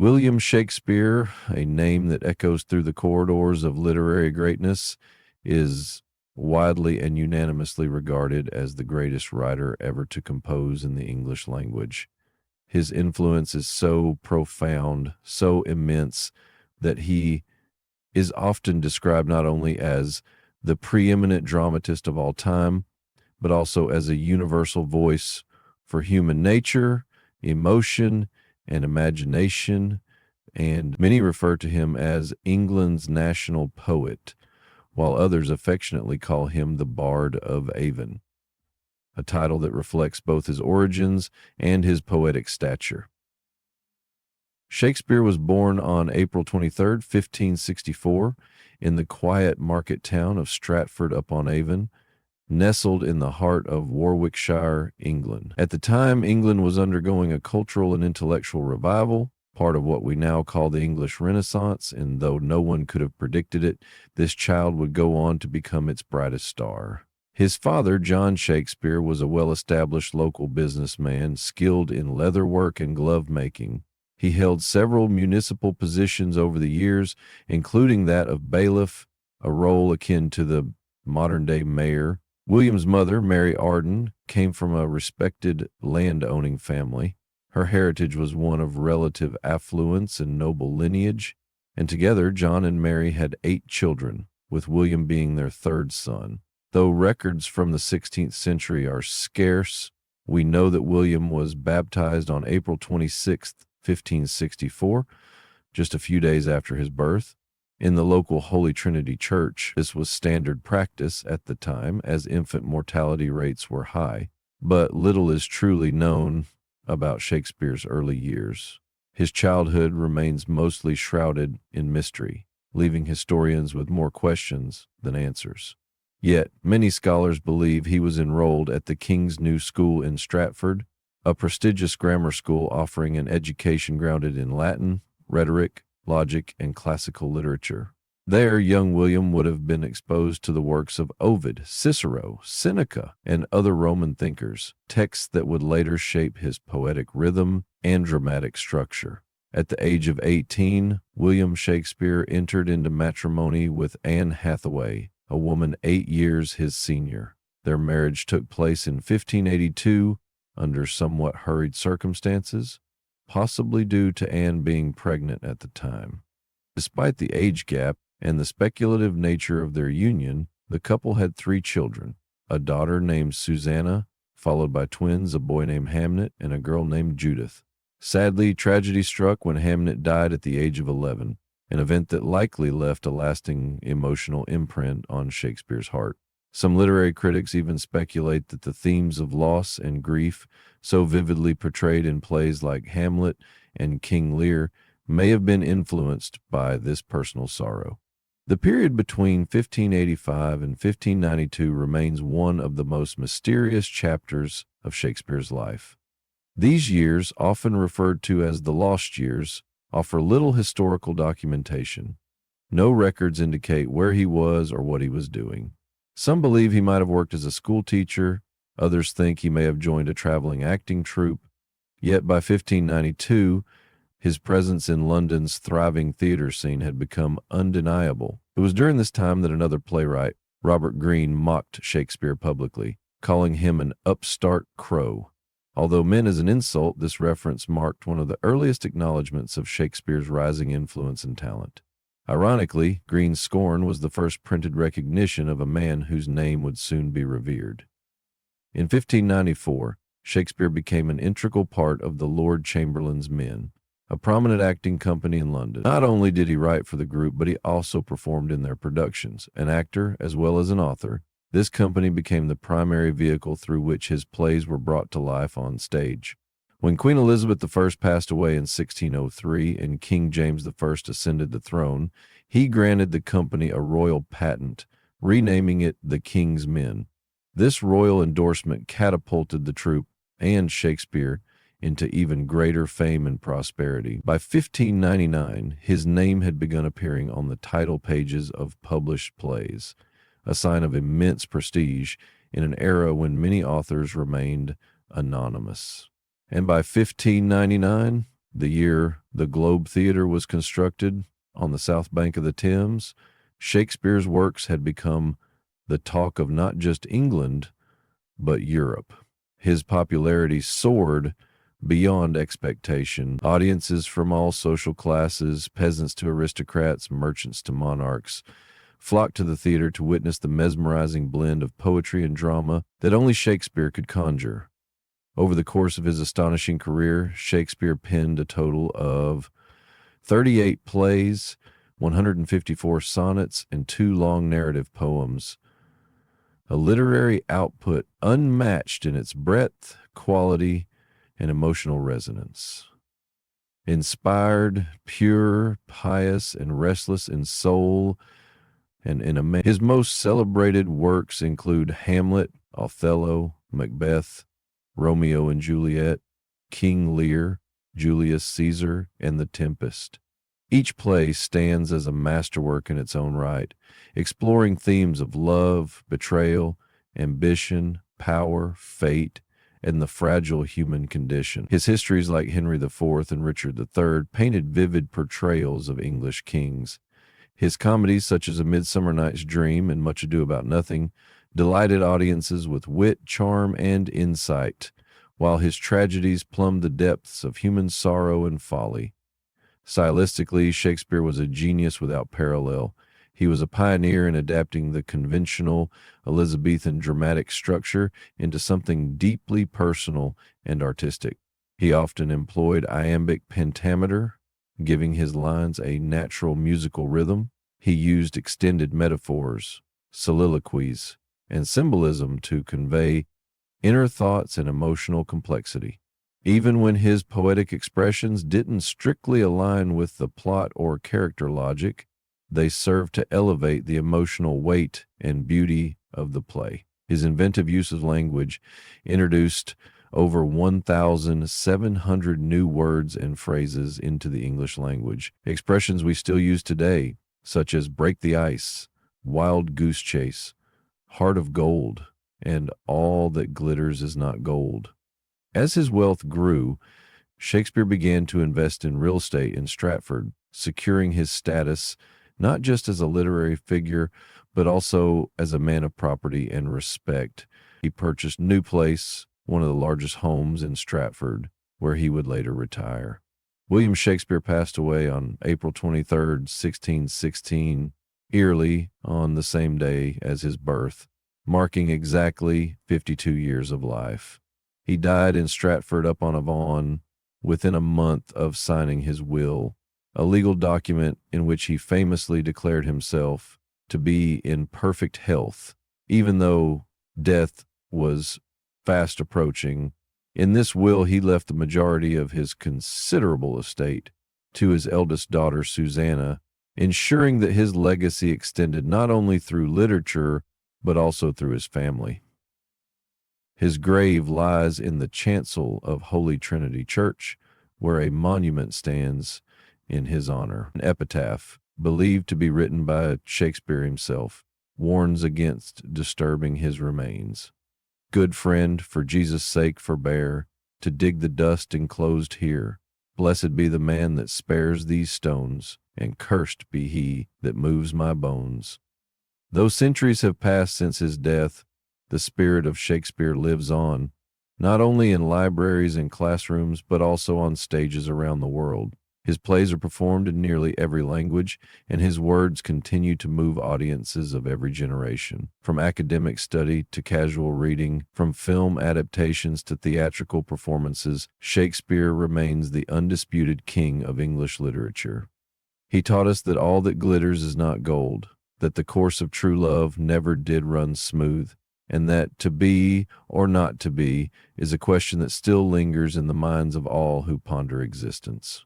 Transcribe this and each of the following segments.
William Shakespeare, a name that echoes through the corridors of literary greatness, is widely and unanimously regarded as the greatest writer ever to compose in the English language. His influence is so profound, so immense, that he is often described not only as the preeminent dramatist of all time, but also as a universal voice for human nature, emotion, and imagination, and many refer to him as England's national poet, while others affectionately call him the Bard of Avon, a title that reflects both his origins and his poetic stature. Shakespeare was born on April 23, 1564, in the quiet market town of Stratford-upon-Avon, nestled in the heart of Warwickshire, England. At the time, England was undergoing a cultural and intellectual revival, part of what we now call the English Renaissance, and though no one could have predicted it, this child would go on to become its brightest star. His father, John Shakespeare, was a well-established local businessman, skilled in leather work and glove making. He held several municipal positions over the years, including that of bailiff, a role akin to the modern-day mayor. William's mother, Mary Arden, came from a respected land-owning family. Her heritage was one of relative affluence and noble lineage, and together John and Mary had 8 children, with William being their 3rd son. Though records from the 16th century are scarce, we know that William was baptized on April 26, 1564, just a few days after his birth, in the local Holy Trinity Church. This was standard practice at the time, as infant mortality rates were high. But little is truly known about Shakespeare's early years. His childhood remains mostly shrouded in mystery, leaving historians with more questions than answers. Yet, many scholars believe he was enrolled at the King's New School in Stratford, a prestigious grammar school offering an education grounded in Latin, rhetoric, logic, and classical literature. There, young William would have been exposed to the works of Ovid, Cicero, Seneca, and other Roman thinkers, texts that would later shape his poetic rhythm and dramatic structure. At the age of 18, William Shakespeare entered into matrimony with Anne Hathaway, a woman 8 years his senior. Their marriage took place in 1582 under somewhat hurried circumstances, possibly due to Anne being pregnant at the time. Despite the age gap and the speculative nature of their union, the couple had 3 children, a daughter named Susanna, followed by twins, a boy named Hamlet, and a girl named Judith. Sadly, tragedy struck when Hamlet died at the age of 11, an event that likely left a lasting emotional imprint on Shakespeare's heart. Some literary critics even speculate that the themes of loss and grief, so vividly portrayed in plays like Hamlet and King Lear, may have been influenced by this personal sorrow. The period between 1585 and 1592 remains one of the most mysterious chapters of Shakespeare's life. These years, often referred to as the lost years, offer little historical documentation. No records indicate where he was or what he was doing. Some believe he might have worked as a school teacher, others think he may have joined a traveling acting troupe. Yet by 1592, his presence in London's thriving theater scene had become undeniable. It was during this time that another playwright, Robert Greene, mocked Shakespeare publicly, calling him an upstart crow. Although meant as an insult, this reference marked one of the earliest acknowledgments of Shakespeare's rising influence and talent. Ironically, Greene's scorn was the first printed recognition of a man whose name would soon be revered. In 1594, Shakespeare became an integral part of the Lord Chamberlain's Men, a prominent acting company in London. Not only did he write for the group, but he also performed in their productions. An actor as well as an author, this company became the primary vehicle through which his plays were brought to life on stage. When Queen Elizabeth I passed away in 1603 and King James I ascended the throne, he granted the company a royal patent, renaming it the King's Men. This royal endorsement catapulted the troupe and Shakespeare into even greater fame and prosperity. By 1599, his name had begun appearing on the title pages of published plays, a sign of immense prestige in an era when many authors remained anonymous. And by 1599, The year the Globe Theatre was constructed on the south bank of the Thames, Shakespeare's works had become the talk of not just England, but Europe. His popularity soared beyond expectation. Audiences from all social classes, peasants to aristocrats, merchants to monarchs, flocked to the theater to witness the mesmerizing blend of poetry and drama that only Shakespeare could conjure. Over the course of his astonishing career, Shakespeare penned a total of 38 plays, 154 sonnets, and 2 long narrative poems. A literary output unmatched in its breadth, quality, and emotional resonance. Inspired, pure, pious, and restless in soul and in his most celebrated works include Hamlet, Othello, Macbeth, Romeo and Juliet, King Lear, Julius Caesar, and The Tempest. Each play stands as a masterwork in its own right, exploring themes of love, betrayal, ambition, power, fate, and the fragile human condition. His histories like Henry IV and Richard III painted vivid portrayals of English kings. His comedies, such as A Midsummer Night's Dream and Much Ado About Nothing, delighted audiences with wit, charm, and insight, while his tragedies plumbed the depths of human sorrow and folly. Stylistically, Shakespeare was a genius without parallel. He was a pioneer in adapting the conventional Elizabethan dramatic structure into something deeply personal and artistic. He often employed iambic pentameter, giving his lines a natural musical rhythm. He used extended metaphors, soliloquies, and symbolism to convey inner thoughts and emotional complexity. Even when his poetic expressions didn't strictly align with the plot or character logic, they served to elevate the emotional weight and beauty of the play. His inventive use of language introduced over 1,700 new words and phrases into the English language, expressions we still use today, such as break the ice, wild goose chase, heart of gold, and all that glitters is not gold. As his wealth grew, Shakespeare began to invest in real estate in Stratford, securing his status not just as a literary figure, but also as a man of property and respect. He purchased New Place, one of the largest homes in Stratford, where he would later retire. William Shakespeare passed away on April 23rd, 1616, eerily on the same day as his birth, marking exactly 52 years of life. He died in Stratford-upon-Avon within a month of signing his will, a legal document in which he famously declared himself to be in perfect health, even though death was fast approaching. In this will, he left the majority of his considerable estate to his eldest daughter, Susanna, ensuring that his legacy extended not only through literature, but also through his family. His grave lies in the chancel of Holy Trinity Church, where a monument stands in his honor. An epitaph, believed to be written by Shakespeare himself, warns against disturbing his remains. Good friend, for Jesus' sake forbear to dig the dust enclosed here. Blessed be the man that spares these stones, and cursed be he that moves my bones. Though centuries have passed since his death, the spirit of Shakespeare lives on, not only in libraries and classrooms, but also on stages around the world. His plays are performed in nearly every language, and his words continue to move audiences of every generation. From academic study to casual reading, from film adaptations to theatrical performances, Shakespeare remains the undisputed king of English literature. He taught us that all that glitters is not gold, that the course of true love never did run smooth, and that to be or not to be is a question that still lingers in the minds of all who ponder existence.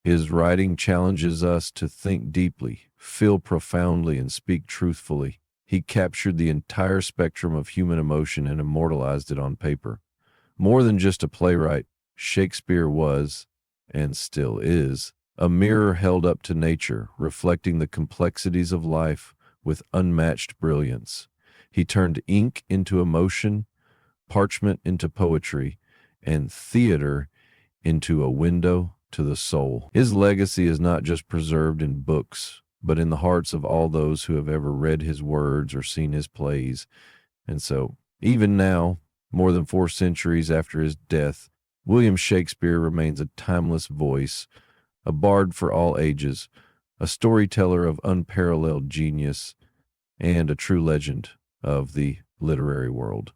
His writing challenges us to think deeply, feel profoundly, and speak truthfully. He captured the entire spectrum of human emotion and immortalized it on paper. More than just a playwright, Shakespeare was, and still is, a mirror held up to nature, reflecting the complexities of life with unmatched brilliance. He turned ink into emotion, parchment into poetry, and theater into a window to the soul. His legacy is not just preserved in books, but in the hearts of all those who have ever read his words or seen his plays. And so, even now, more than 4 centuries after his death, William Shakespeare remains a timeless voice, a bard for all ages, a storyteller of unparalleled genius, and a true legend of the literary world.